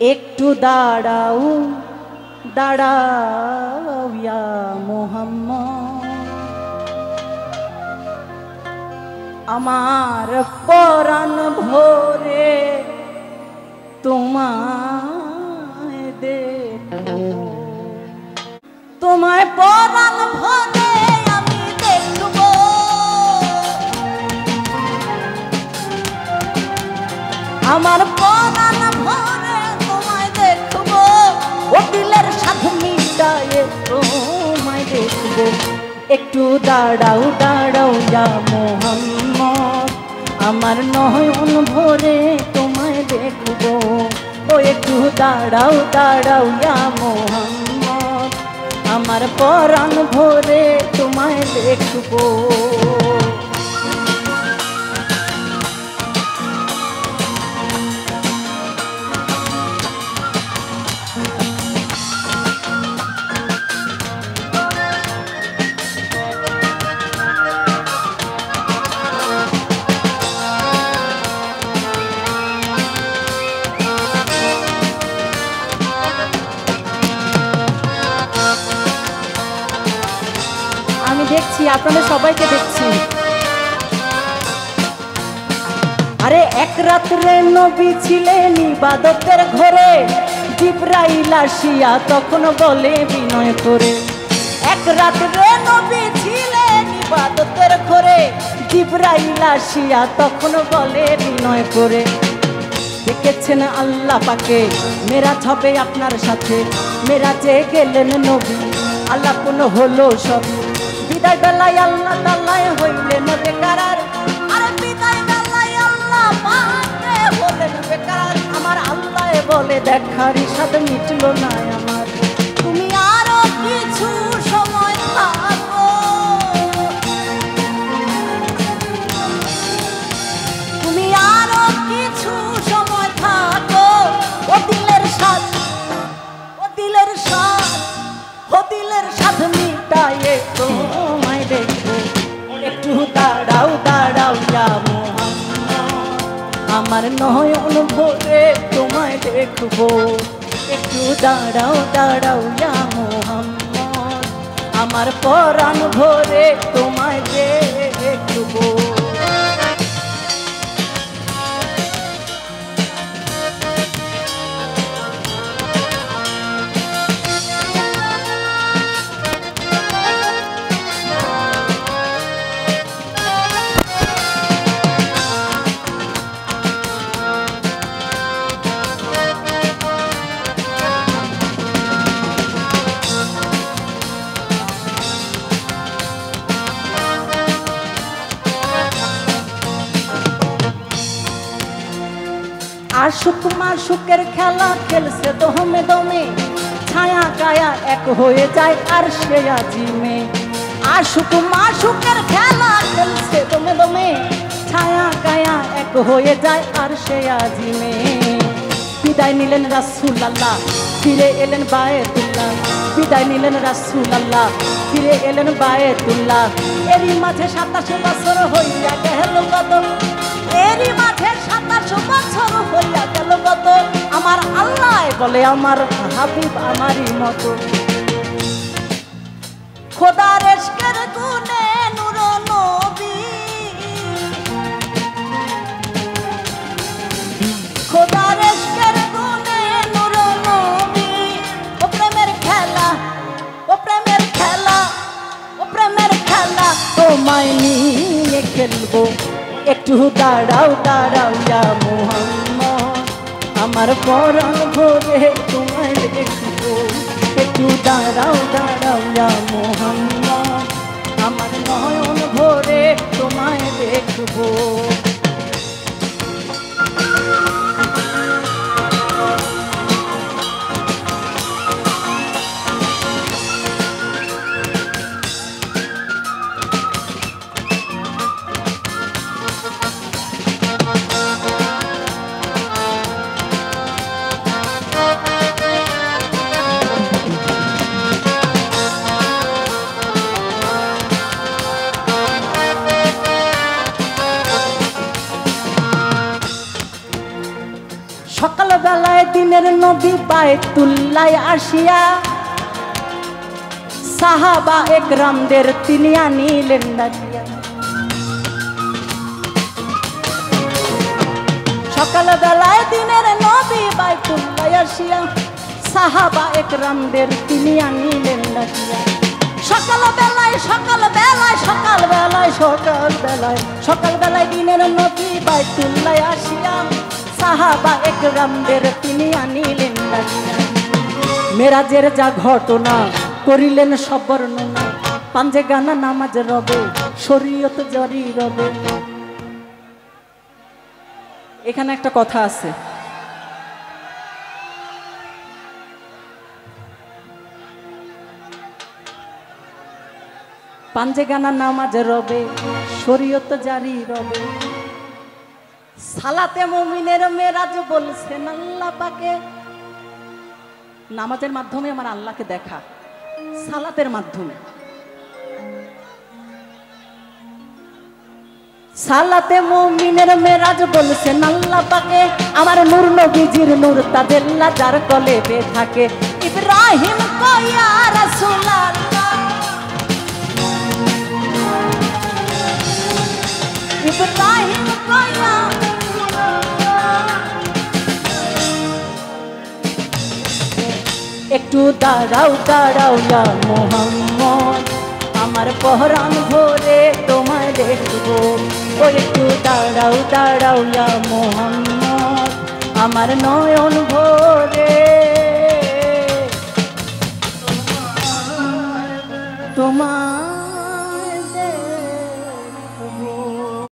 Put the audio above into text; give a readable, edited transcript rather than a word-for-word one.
একটু দাঁড়াও দাঁড়াও ইয়া মুহাম্মদ, আমার পরাণ ভরে তোমায় দেখো, তোমায় পরাণ ভরে আমি দেখব, আমার পরাণ ভরে তোমায় দেখব, ও দিলের সাথে মিটায়ে তোমায় দেখব। একটু দাঁড়াও দাঁড়াও ইয়া মুহাম্মদ, আমার নয়ন ভরে তোমায় দেখব, ও একটু দাঁড়াও দাঁড়াও ইয়া মুহাম্মদ, আমার পরাণ ভরে তোমায় দেখব। আমি দেখছি, আপনাদের সবাইকে দেখছি। আরে এক রাত্রে নবী ছিলেন ইবাদতের ঘরে, জিবরাইল আসিয়া তখন বলে বিনয় করে, এক রাত্রে নবী ছিলেন ইবাদতের ঘরে, জিবরাইল আসিয়া তখন বলে বিনয় করে, দেখেছেন আল্লাহ পাকে মেরাজ হবে আপনার সাথে, মেরাজে গেলেন নবী আলাপন হলো সব, বিদায় বেলায় আল্লাহ তাআলায় হইলেন বেকারার, আরে বিদায় বেলায় আল্লাহ পাকে হলেন বেকারার, আমার আল্লাহ বলে দেখার ইশাদ মিটলো না আমার, তুমি আরো কিছু সময় থাকো, তুমি আরো কিছু সময় থাকো, ও দিলের সাথ, ও দিলের সাথ, ও দিলের সাথ মিটায়ে তোমায় দেখবো, একটু দাঁড়াও দাঁড়াও ইয়া মুহাম্মদ, আমার নয়ন ভরে তোমায় দেখবো, একটু দাঁড়াও দাঁড়াও ইয়া মুহাম্মদ, আমার পরাণ ভরে তোমায় দেখবো। আশুক মাশুকের খেলা খেলছে দমে দমে, ছায়া কায়া এক হয়ে যায় আর সে আজিমে, আশুক মাশুকের খেলা খেলছে দমে দমে, ছায়া কায়া এক হয়ে যায় আর সে আজিমে, বিদায় নিলেন রাসূলুল্লাহ ফিরে এলেন বায়তুল্লাহ, বিদায় নিলেন রাসূলুল্লাহ ফিরে এলেন বায়তুল্লাহ, এরই মাঝে 27 বছর হইয়া গেল কত, এরই মাঝে 27 বছর হইয়া গেল কত, আমার আল্লাহ বলে আমার হাবিব আমারই মতো, খোদার ইশকের গুণে নূর নবী, খোদার ইশকের গুণে নূর নবী, ও প্রেমের খেলা, ও প্রেমের খেলা, ও প্রেমের খেলা তোমায় নিয়ে খেলবো, একটু দাঁড়াও দাঁড়াও ইয়া মুহাম্মদ, আমার পরাণ ভরে তোমায় দেখবো, একটু দাঁড়াও দাঁড়াও ইয়া মুহাম্মদ, আমার নয়ন ভরে তোমায় দেখবো। দিনের নবী বাইতুল্লাহ আসিয়া সাহাবা একরামদের তিনি আনিলেন ডাকিয়া। সকাল বেলায় দিনের নবী বাইতুল্লাহ আসিয়া সাহাবা একরামদের তিনি আনিলেন ডাকিয়া। সকাল বেলায় দিনের নবী বাইতুল্লাহ আসিয়া সাহাবা একরামদের তিনি আনিলেন ডাকিয়া। মেরাজের যা ঘটনা করিলেন সব বর্ণনা, পাঞ্জে গানা নামাজ রবে শরীয়ত জারি রবে। এখানে একটা কথা আছে, পাঞ্জে গানা নামাজ রবে শরীয়ত জারি রবে। সালাতে মুমিনের মেরাজ বলছেন আল্লাহ পাকে, নামাজের মাধ্যমে আমার আল্লাহকে দেখা, সালাতের মাধ্যমে। সালাতে মুমিনের মেরাজ বলছেন আল্লাহ পাকে, আমার নূর নবীজির নূর তাজেল্লা যার কলেবে থাকে। ইব্রাহিম কয়া রাসূলুল্লাহ, ইব্রাহিম কয়া একটু দাঁড়াও দাঁড়াও ইয়া মুহাম্মদ, আমার পহরান ভরে তোমায় দেখবো। ও একটু দাঁড়াও দাঁড়াও ইয়া মুহাম্মদ, আমার নয়ন ভরে